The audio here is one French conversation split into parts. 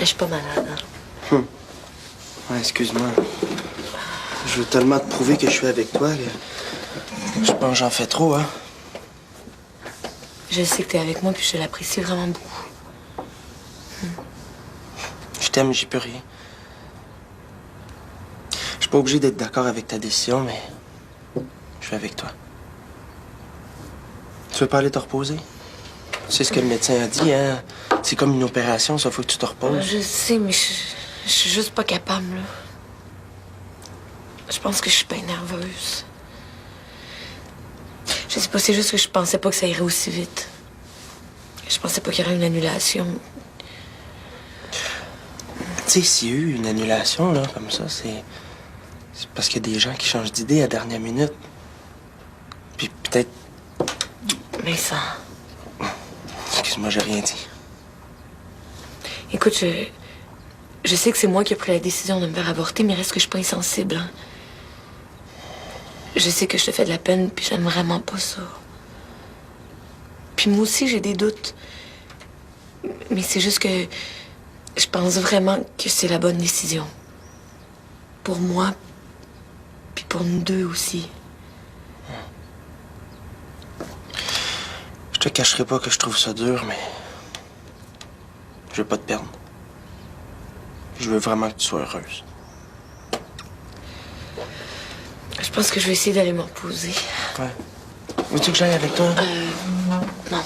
suis pas malade, hein? Ouais, excuse-moi. Je veux tellement te prouver que je suis avec toi que je pense que j'en fais trop, hein? Je sais que t'es avec moi, puis je l'apprécie vraiment beaucoup. Je t'aime, j'y peux rien. Je suis pas obligé d'être d'accord avec ta décision, mais je suis avec toi. Tu veux pas aller te reposer? Tu sais ce que le médecin a dit, hein? C'est comme une opération, ça faut que tu te reposes. Je sais, mais je suis juste pas capable, là. Je pense que je suis pas nerveuse. Je sais pas, c'est juste que je pensais pas que ça irait aussi vite. Je pensais pas qu'il y aurait une annulation. Tu sais, s'il y a eu une annulation, là, comme ça, c'est parce qu'il y a des gens qui changent d'idée à la dernière minute. Puis peut-être... Vincent. Excuse-moi, j'ai rien dit. Écoute, je sais que c'est moi qui ai pris la décision de me faire avorter, mais reste que je suis pas insensible, hein. Je sais que je te fais de la peine, puis j'aime vraiment pas ça. Puis moi aussi, j'ai des doutes. Mais c'est juste que je pense vraiment que c'est la bonne décision. Pour moi, puis pour nous deux aussi. Je te cacherai pas que je trouve ça dur, mais... je veux pas te perdre. Je veux vraiment que tu sois heureuse. Je pense que je vais essayer d'aller me reposer. Ouais. Veux-tu que j'aille avec toi? Non.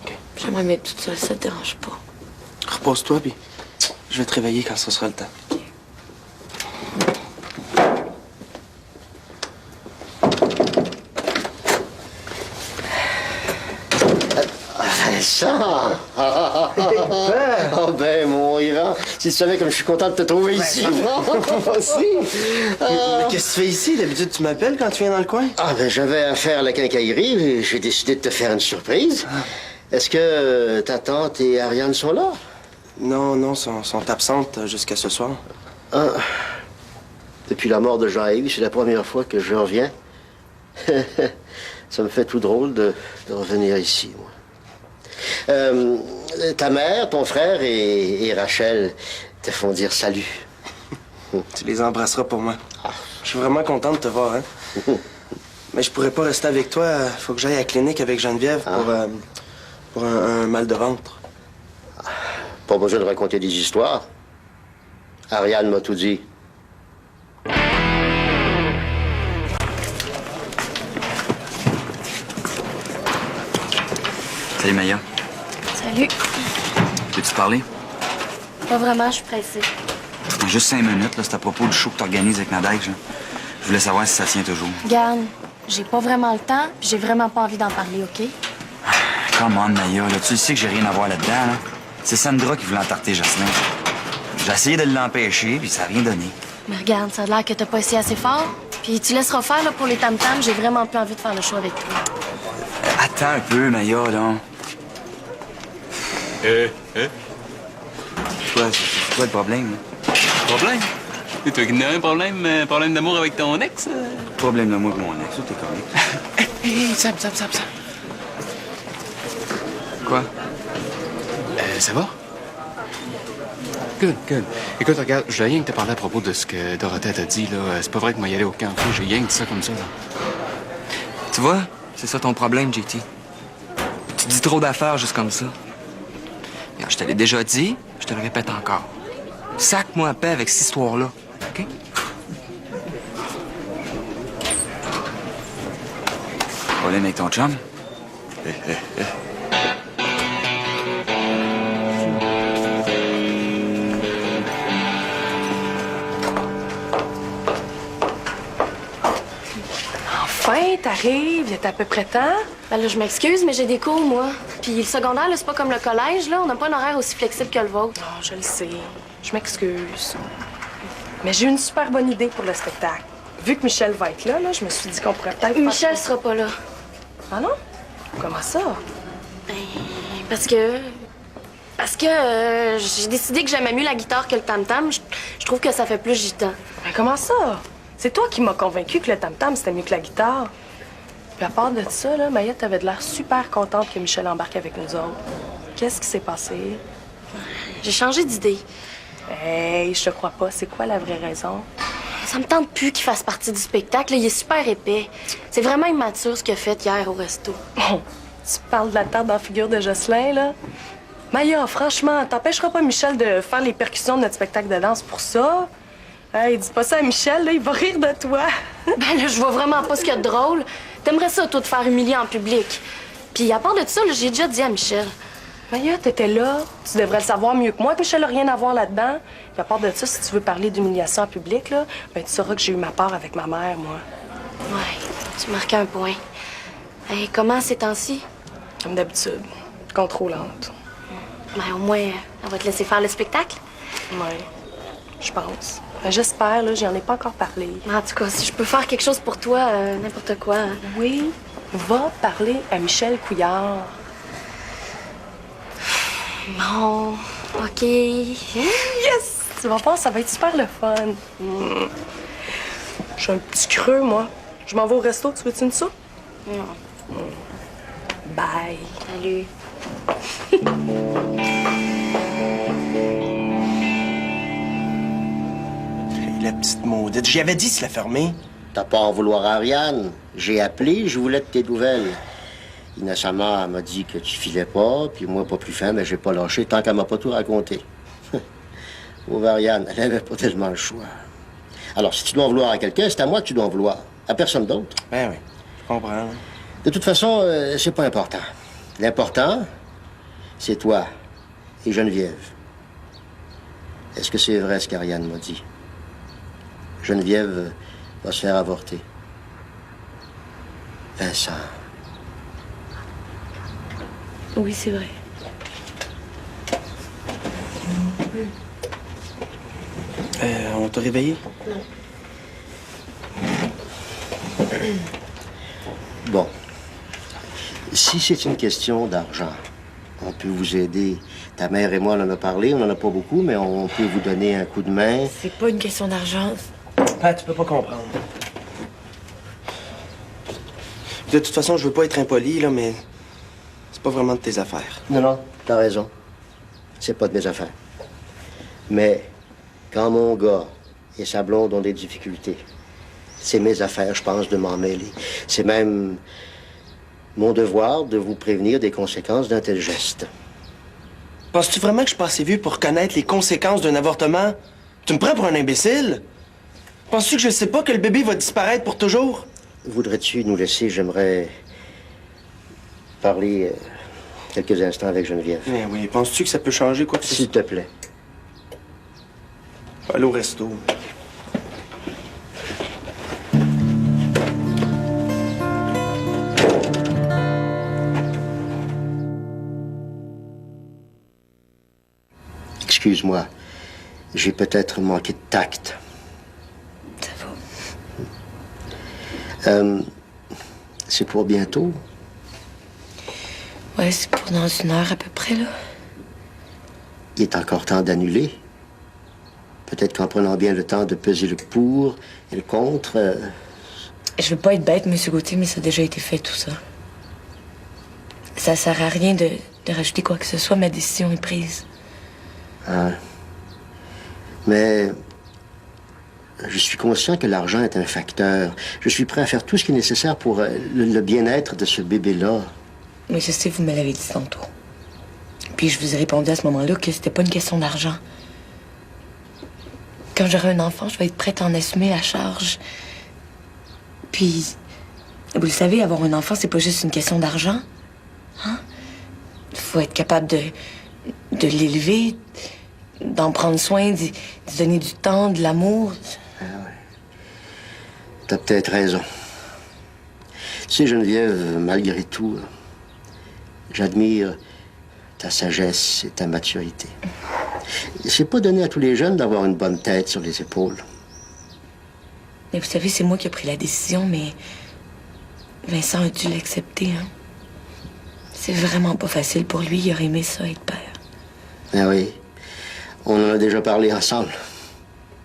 OK. J'aimerais m'être toute seule, ça te dérange pas. Repose-toi, puis je vais te réveiller quand ce sera le temps. Vincent! Oh ben, mon Ivan, si tu savais comme je suis content de te trouver ici. Moi aussi. Mais qu'est-ce que tu fais ici? D'habitude, tu m'appelles quand tu viens dans le coin? Ah ben, j'avais affaire à la quincaillerie et j'ai décidé de te faire une surprise. Est-ce que ta tante et Ariane sont là? Non, sont absentes jusqu'à ce soir. Ah. Depuis la mort de Jean-Yves, c'est la première fois que je reviens. Ça me fait tout drôle de revenir ici, moi. Ta mère, ton frère et Rachel te font dire salut. Tu les embrasseras pour moi. Je suis vraiment content de te voir, hein? Mais je pourrais pas rester avec toi. Faut que j'aille à la clinique avec Geneviève pour un mal de ventre. Pas besoin de raconter des histoires. Ariane m'a tout dit. Salut, Maya. Salut. Peux-tu te parler? Pas vraiment, je suis pressée. Juste 5 minutes, là, c'est à propos du show que t'organises avec Nadège. Je voulais savoir si ça tient toujours. Garde, j'ai pas vraiment le temps, puis j'ai vraiment pas envie d'en parler, OK? Come on, Maya, là, tu sais que j'ai rien à voir là-dedans, là. C'est Sandra qui voulait entarter Jocelyn. J'ai essayé de l'empêcher, puis ça n'a rien donné. Mais regarde, ça a l'air que t'as pas essayé assez fort. Puis tu laisseras faire, là, pour les tam-tams, j'ai vraiment plus envie de faire le show avec toi. Attends un peu, Maya, là. C'est quoi le problème, là? Problème? C'est toi qui as un problème d'amour avec ton ex? Problème de moi avec mon ex, ça, t'es correct. Hé, Sam. Quoi? Ça va? Good. Écoute, regarde, je voulais rien que te parler à propos de ce que Dorothée t'a dit, là. C'est pas vrai que moi y aller au camp. J'ai rien que dit ça comme ça, là. Tu vois, c'est ça ton problème, JT. Tu dis trop d'affaires juste comme ça. Regarde, je te l'ai déjà dit, je te le répète encore. Sac-moi à paix avec cette histoire-là, OK? Problème avec ton chum? Enfin, t'arrives, il est à peu près temps. Ben là, je m'excuse, mais j'ai des cours, moi. Puis le secondaire, là, c'est pas comme le collège, là. On n'a pas un horaire aussi flexible que le vôtre. Non, je le sais. Je m'excuse. Mais j'ai une super bonne idée pour le spectacle. Vu que Michel va être là, je me suis dit qu'on pourrait peut-être... Michel sera pas là. Ah non? Comment ça? Ben, parce que j'ai décidé que j'aimais mieux la guitare que le tam-tam. Je trouve que ça fait plus gitan. Mais comment ça? C'est toi qui m'as convaincu que le tam-tam, c'était mieux que la guitare. Puis à part de ça, là, Maya, t'avais de l'air super contente que Michel embarque avec nous autres. Qu'est-ce qui s'est passé? J'ai changé d'idée. Hey, je te crois pas. C'est quoi la vraie raison? Ça me tente plus qu'il fasse partie du spectacle. Là. Il est super épais. C'est vraiment immature ce qu'il a fait hier au resto. Oh, tu parles de la tarte dans la figure de Jocelyn, là? Maya, franchement, t'empêcheras pas Michel de faire les percussions de notre spectacle de danse pour ça? Hey, dis pas ça à Michel, là, il va rire de toi. Ben là, je vois vraiment pas ce qu'il y a de drôle. T'aimerais ça, toi, te faire humilier en public. Puis à part de ça, là, j'ai déjà dit à Michel. Maya, t'étais là. Tu devrais le savoir mieux que moi que Michel n'a rien à voir là-dedans. Puis à part de ça, si tu veux parler d'humiliation en public, là, ben tu sauras que j'ai eu ma part avec ma mère, moi. Ouais, tu marques un point. Hey, comment ces temps-ci? Comme d'habitude. Contrôlante. Ben au moins, elle va te laisser faire le spectacle. Ouais, je pense. Ben, j'espère, là, j'en ai pas encore parlé. En tout cas, si je peux faire quelque chose pour toi, n'importe quoi. Oui, va parler à Michel Couillard. Bon, OK. Yes! Tu vas voir, ça va être super le fun. Je suis un petit creux, moi. Je m'en vais au resto, tu veux-tu une soupe? Non. Bye. Salut. La petite maudite. J'y avais dit de se la fermer. T'as pas à en vouloir à Ariane. J'ai appelé, je voulais de tes nouvelles. Innocemment, elle m'a dit que tu filais pas, puis moi, pas plus fin, mais j'ai pas lâché tant qu'elle m'a pas tout raconté. Pauvre Ariane, elle avait pas tellement le choix. Alors, si tu dois en vouloir à quelqu'un, c'est à moi que tu dois en vouloir. À personne d'autre. Ben oui, je comprends. De toute façon, c'est pas important. L'important, c'est toi et Geneviève. Est-ce que c'est vrai ce qu'Ariane m'a dit? Geneviève va se faire avorter. Vincent. Oui, c'est vrai. On t'a réveillé? Bon. Si c'est une question d'argent, on peut vous aider. Ta mère et moi, on en a parlé, on en a pas beaucoup, mais on peut vous donner un coup de main. C'est pas une question d'argent. Ah, tu peux pas comprendre. De toute façon, je veux pas être impoli, là, mais c'est pas vraiment de tes affaires. Non, non, t'as raison. C'est pas de mes affaires. Mais quand mon gars et sa blonde ont des difficultés, c'est mes affaires, je pense, de m'en mêler. C'est même mon devoir de vous prévenir des conséquences d'un tel geste. Penses-tu vraiment que je suis pas assez vieux pour connaître les conséquences d'un avortement? Tu me prends pour un imbécile? Penses-tu que je sais pas que le bébé va disparaître pour toujours? Voudrais-tu nous laisser? J'aimerais parler quelques instants avec Geneviève. Eh oui, penses-tu que ça peut changer quoi que ce soit? S'il te plaît. Allez au resto. Excuse-moi, j'ai peut-être manqué de tact. Ça va. C'est pour bientôt? Ouais, c'est pour dans 1 heure à peu près, là. Il est encore temps d'annuler. Peut-être qu'en prenant bien le temps de peser le pour et le contre... Je veux pas être bête, M. Gauthier, mais ça a déjà été fait, tout ça. Ça sert à rien de rajouter quoi que ce soit. Ma décision est prise. Ah. Mais je suis conscient que l'argent est un facteur. Je suis prêt à faire tout ce qui est nécessaire pour le bien-être de ce bébé-là. Mais je sais, vous me l'avez dit tantôt. Puis je vous ai répondu à ce moment-là que c'était pas une question d'argent. Quand j'aurai un enfant, je vais être prête à en assumer la charge. Puis, vous le savez, avoir un enfant, c'est pas juste une question d'argent. Hein? Faut être capable de l'élever, d'en prendre soin, d'y donner du temps, de l'amour. Ah ouais. T'as peut-être raison. Tu sais, Geneviève, malgré tout, j'admire ta sagesse et ta maturité. C'est pas donné à tous les jeunes d'avoir une bonne tête sur les épaules. Mais vous savez, c'est moi qui ai pris la décision, mais Vincent a dû l'accepter, hein. C'est vraiment pas facile pour lui, il aurait aimé ça, être père. Ah oui, on en a déjà parlé ensemble.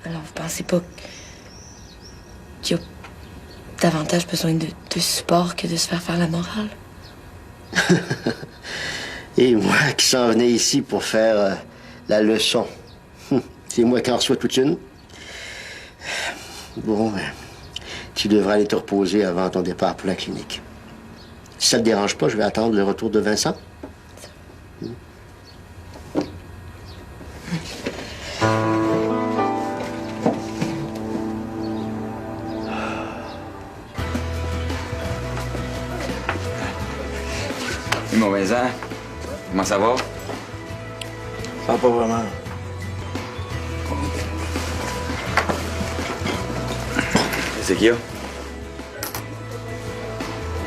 Alors, vous pensez pas qu'il y a davantage besoin de support que de se faire la morale? Et moi qui s'en venais ici pour faire La leçon. C'est moi qui en reçois toute une. Bon, ben, tu devrais aller te reposer avant ton départ pour la clinique. Si ça te dérange pas, je vais attendre le retour de Vincent. Oui, mon Vincent, comment ça va? Ça va pas vraiment. C'est qui, là?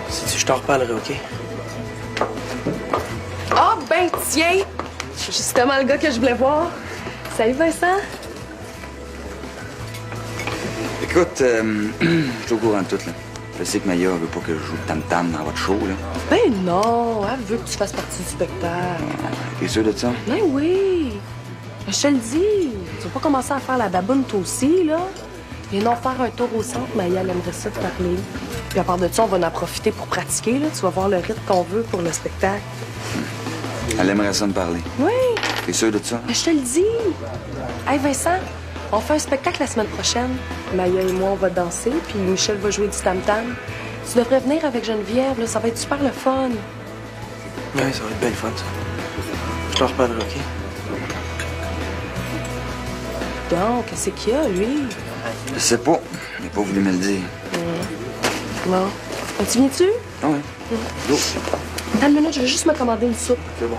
Si je t'en reparlerai, OK? Ah, ben tiens! C'est justement le gars que je voulais voir. Salut, Vincent. Écoute, je suis au courant de tout, là. Je sais que Maya veut pas que je joue tam-tam dans votre show, là. Ben non, elle veut que tu fasses partie du spectacle. T'es sûr de ça? Ben oui! Je te le dis, tu vas pas commencer à faire la baboune toi aussi, là? Viens donc faire un tour au centre, mais elle aimerait ça te parler. Puis à part de ça, on va en profiter pour pratiquer, là. Tu vas voir le rythme qu'on veut pour le spectacle. Elle aimerait ça me parler. Oui! T'es sûr de ça? Ben, je te le dis! Hey Vincent, on fait un spectacle la semaine prochaine. Maya et moi, on va danser, puis Michel va jouer du tam-tam. Tu devrais venir avec Geneviève, là. Ça va être super le fun. Oui, ça va être bien le fun, ça. Je t'en reparlerai, OK? Donc, qu'est-ce qu'il y a, lui? Je sais pas. Il a pas voulu me le dire. Bon. Tu viens-tu? Ah oui. Go. Attends une minute, je vais juste me commander une soupe. C'est bon.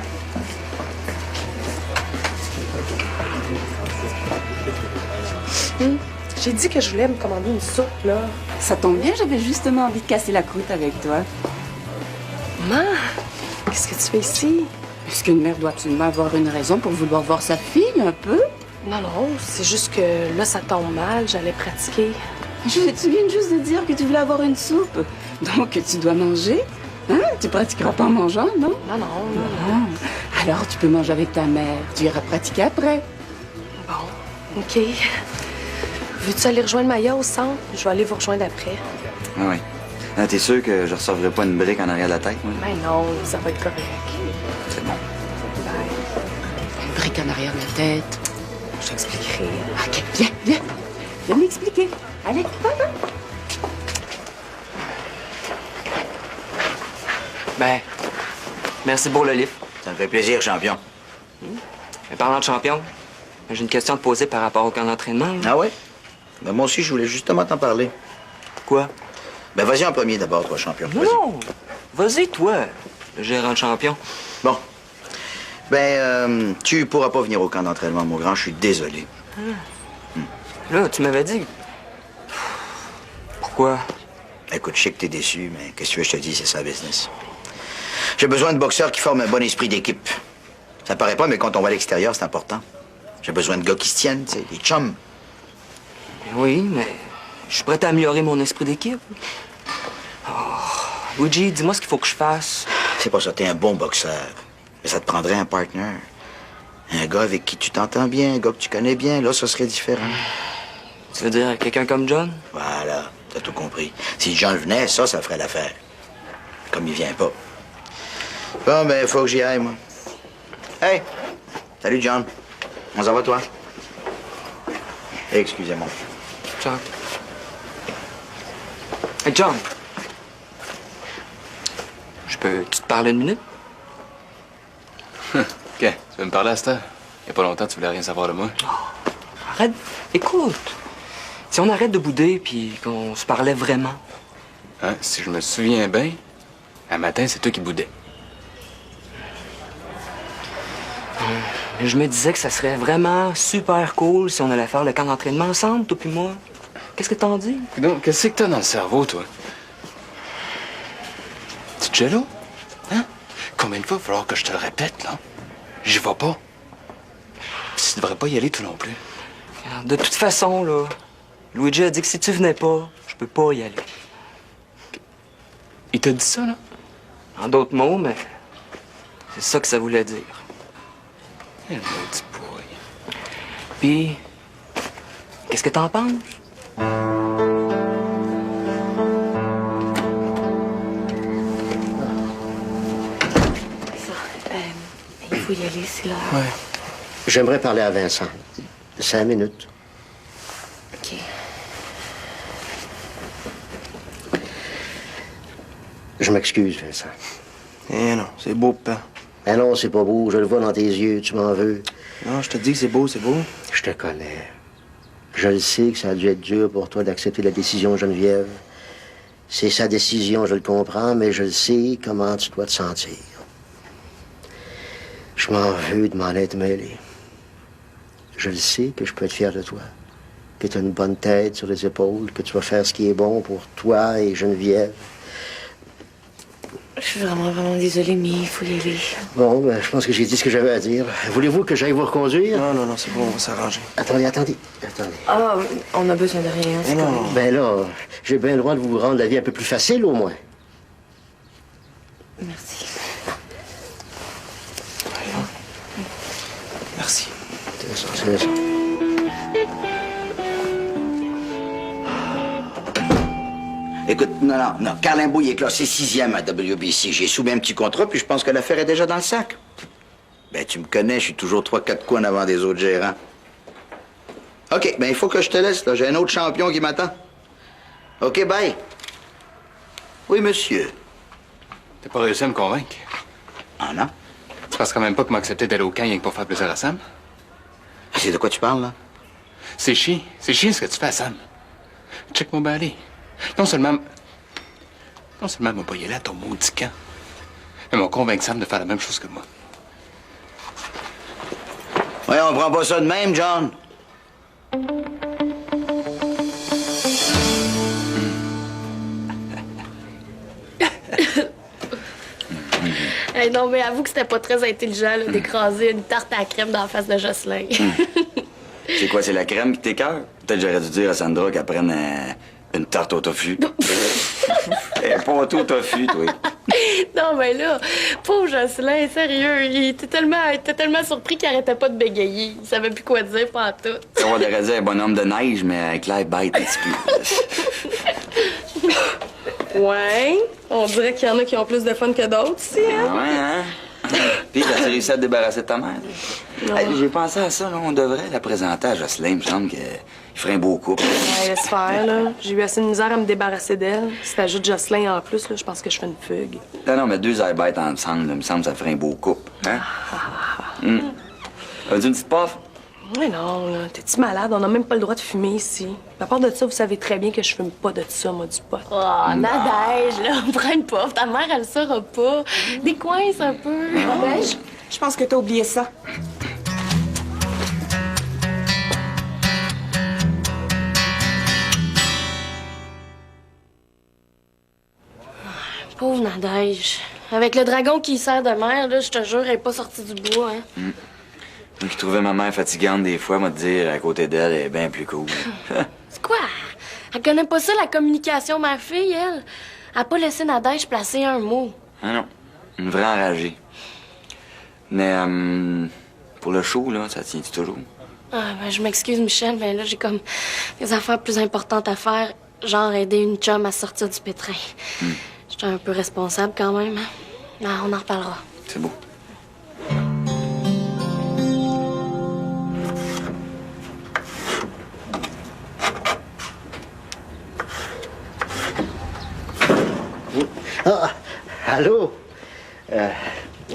J'ai dit que je voulais me commander une soupe, là. Ça tombe bien, j'avais justement envie de casser la croûte avec toi. Maman, qu'est-ce que tu fais ici? Est-ce qu'une mère doit absolument avoir une raison pour vouloir voir sa fille un peu? Non, non, c'est juste que là, ça tombe mal, j'allais pratiquer. Tu viens juste de dire que tu voulais avoir une soupe. Donc, tu dois manger. Hein? Tu pratiqueras pas en mangeant, non? Non, non, non. Ah, alors, tu peux manger avec ta mère. Tu iras pratiquer après. Bon, OK. Veux-tu aller rejoindre Maya au centre? Je vais aller vous rejoindre après. Ah oui. Ah, t'es sûr que je recevrai pas une brique en arrière de la tête, moi? Ben non, ça va être correct. C'est bon. Une brique en arrière de la tête. Je t'expliquerai. OK, viens. Viens m'expliquer. Allez, va. Ben, merci pour le livre. Ça me fait plaisir, champion. Mais parlant de champion, j'ai une question à te poser par rapport au camp d'entraînement. là. Ah ouais? Ben moi aussi, je voulais justement t'en parler. Quoi? Ben vas-y en premier d'abord, toi, champion. Non, Vas-y. non. Vas-y, toi, le gérant de champion. Bon. Ben, tu pourras pas venir au camp d'entraînement, mon grand, je suis désolé. Là, tu m'avais dit. Pourquoi? Écoute, je sais que t'es déçu, mais qu'est-ce que tu veux que je te dise, c'est ça, business. J'ai besoin de boxeurs qui forment un bon esprit d'équipe. Ça paraît pas, mais quand on va à l'extérieur, c'est important. J'ai besoin de gars qui se tiennent, tu sais, des chums. Oui, mais je suis prêt à améliorer mon esprit d'équipe. Oh, Luigi, dis-moi ce qu'il faut que je fasse. C'est pas ça, t'es un bon boxeur. Mais ça te prendrait un partner. Un gars avec qui tu t'entends bien, un gars que tu connais bien, là, ça serait différent. Tu veux dire quelqu'un comme John? Voilà, t'as tout compris. Si John venait, ça ferait l'affaire. Comme il vient pas. Bon, ben, faut que j'y aille, moi. Hey! Salut, John. On s'en va, toi? Excusez-moi. John. Hey, John. Tu te parler une minute? OK. Tu veux me parler à cette heure? Il y a pas longtemps, tu voulais rien savoir de moi. Arrête. Écoute. Si on arrête de bouder puis qu'on se parlait vraiment. Hein? Si je me souviens bien, un matin, c'est toi qui boudais. Mais je me disais que ça serait vraiment super cool si on allait faire le camp d'entraînement ensemble, toi puis moi. Qu'est-ce que t'en dis? Donc, qu'est-ce que t'as dans le cerveau, toi? Tu te jaloux? Hein? Combien de fois il va falloir que je te le répète, là? J'y vais pas. Puis tu devrais pas y aller, toi non plus. Regarde, de toute façon, là, Luigi a dit que si tu venais pas, je peux pas y aller. Il t'a dit ça, là? En d'autres mots, mais c'est ça que ça voulait dire. Eh, maudit pourri. Puis, qu'est-ce que t'en penses? Il faut y aller, c'est l'heure. Ouais. J'aimerais parler à Vincent. 5 minutes. OK. Je m'excuse, Vincent. Eh non, c'est beau, papa. Ah non, c'est pas beau. Je le vois dans tes yeux. Tu m'en veux. Non, je te dis que c'est beau, c'est beau. Je te connais. Je le sais que ça a dû être dur pour toi d'accepter la décision de Geneviève. C'est sa décision, je le comprends, mais je le sais comment tu dois te sentir. Je m'en veux de m'en être mêlé. Je le sais que je peux être fier de toi, que tu as une bonne tête sur les épaules, que tu vas faire ce qui est bon pour toi et Geneviève. Je suis vraiment, vraiment désolée, mais il faut y aller. Bon, ben, je pense que j'ai dit ce que j'avais à dire. Voulez-vous que j'aille vous reconduire? Non, c'est bon, on va s'arranger. Attendez. Ah, on a besoin de rien. Eh non. Ben là, j'ai bien le droit de vous rendre la vie un peu plus facile, au moins. Merci. Merci. C'est ça. Écoute, non. Carlin Bouille est classé 6e à WBC. J'ai soumis un petit contrat, puis je pense que l'affaire est déjà dans le sac. Ben, tu me connais, je suis toujours 3-4 coups en avant des autres gérants. OK, ben il faut que je te laisse, là. J'ai un autre champion qui m'attend. OK, bye. Oui, monsieur. T'as pas réussi à me convaincre? Ah non? Tu penses quand même pas que m'accepter d'aller au camp rien que pour faire plaisir à Sam? C'est de quoi tu parles, là? C'est chiant ce que tu fais à Sam. Check mon balai. Non seulement m'a pas y aller à ton maudit camp, mais m'a convaincu Sam de faire la même chose que moi. Ouais, on prend pas ça de même, John. Hey, non, mais avoue que c'était pas très intelligent là, d'écraser une tarte à la crème dans la face de Jocelyn. C'est quoi, c'est la crème qui t'écoeure? Peut-être j'aurais dû dire à Sandra qu'elle prenne une tarte au tofu. Elle pas tout au tofu, toi. Non, mais là, pauvre Jocelyn, sérieux, il était tellement surpris qu'il arrêtait pas de bégayer. Il savait plus quoi dire pantoute. On aurait dit un bonhomme de neige, mais avec l'air bête un petit peu. Ouais, on dirait qu'il y en a qui ont plus de fun que d'autres ici, hein? Ah ouais, hein? Puis, t'as réussi à te débarrasser de ta mère? Hey, j'ai pensé à ça, là. On devrait la présenter à Jocelyn. Il me semble qu'il ferait un beau couple. Ouais, laisse faire, là. J'ai eu assez de misère à me débarrasser d'elle. Si t'ajoutes Jocelyn en plus, là, je pense que je fais une fugue. Non, mais 2 airs bêtes ensemble, là, il me semble que ça ferait un beau couple. Hein? As-tu une petite puff? Mais non, là. T'es-tu malade? On n'a même pas le droit de fumer ici. À part de ça, vous savez très bien que je fume pas de ça, moi, du pot. Oh, Nadège, là, prends une puff. Ta mère, elle le saura pas. Décoince un peu. Nadège, je pense que t'as oublié ça. Pauvre Nadège. Avec le dragon qui sert de mère, là, je te jure, elle est pas sortie du bois, hein. Moi qui trouvais ma mère fatigante des fois, moi te dire, à côté d'elle, elle est bien plus cool. C'est quoi? Elle connaît pas ça, la communication, ma fille, elle. Elle a pas laissé Nadège placer un mot. Ah non, une vraie enragée. Mais, pour le show, là, ça tient-tu toujours? Ah, ben, je m'excuse, Michel, mais là, j'ai comme des affaires plus importantes à faire, genre aider une chum à sortir du pétrin. J'étais un peu responsable quand même, hein? Ah, on en reparlera. C'est beau. Ah, allô?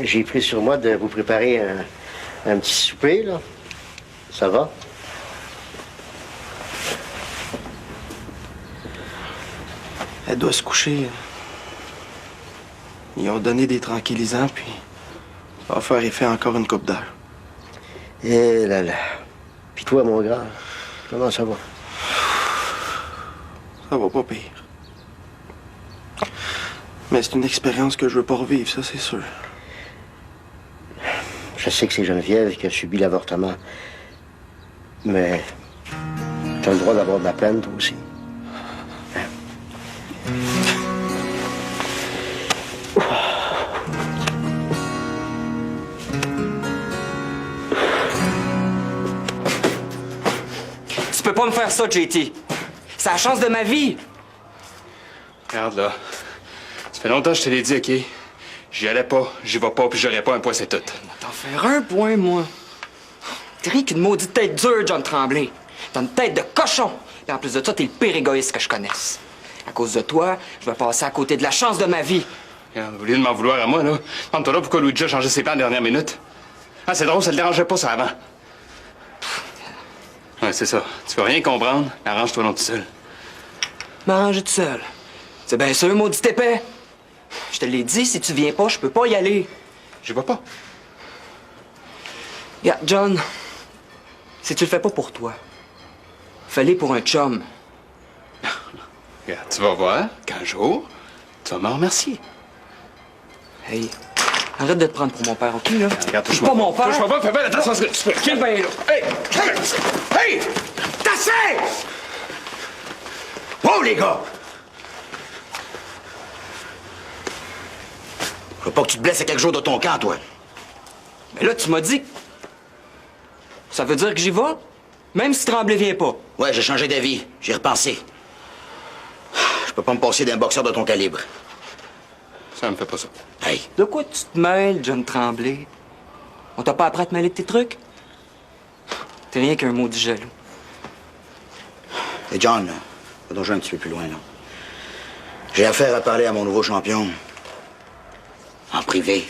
J'ai pris sur moi de vous préparer un petit souper, là. Ça va? Elle doit se coucher. Ils ont donné des tranquillisants, puis ça va faire effet encore une couple d'heures. Eh là là. Puis toi, mon grand, comment ça va? Ça va pas pire. Mais c'est une expérience que je veux pas revivre, ça, c'est sûr. Je sais que c'est Geneviève qui a subi l'avortement. Mais t'as le droit d'avoir de la peine, toi aussi. Tu peux pas me faire ça, JT. C'est la chance de ma vie. Regarde, là. Ça fait longtemps que je te l'ai dit, OK? J'y allais pas, j'y vais pas, puis j'aurais pas un point, c'est tout. T'en faire un point, moi. T'es rien qu'une maudite tête dure, John Tremblay. T'as une tête de cochon. Et en plus de ça, t'es le pire égoïste que je connaisse. À cause de toi, je vais passer à côté de la chance de ma vie. Au lieu de m'en vouloir à moi, là, demande-toi là pourquoi Luigi a changé ses plans en dernière minute. Ah, c'est drôle, ça le dérangeait pas, ça, avant. Ouais, c'est ça. Tu veux rien comprendre, arrange-toi non tout seul. M'arranger tout seul. C'est bien sûr, maudit épais. Je te l'ai dit, si tu viens pas, je peux pas y aller. Je vois pas. Regarde, John, si tu le fais pas pour toi, fais-le pour un chum. Regarde, tu vas voir qu'un jour, tu vas m'en remercier. Hey, arrête de te prendre pour mon père, OK, là? Regarde, Je suis pas mon père. Touche-moi pas, fais bien attention à ce que tu fais. Quel bien, là? Hey! Hey! Hey! T'assais! Wow, les gars! Je veux pas que tu te blesses à quelque chose de ton camp, toi. Mais là, tu m'as dit... Ça veut dire que j'y vais? Même si Tremblay vient pas. Ouais, j'ai changé d'avis. J'ai repensé. Je peux pas me passer d'un boxeur de ton calibre. Ça me fait pas ça. Hey! De quoi tu te mêles, John Tremblay? On t'a pas appris à te mêler de tes trucs? T'es rien qu'un maudit jaloux. Et John, va donc jouer un petit peu plus loin, là. J'ai affaire à parler à mon nouveau champion. En privé.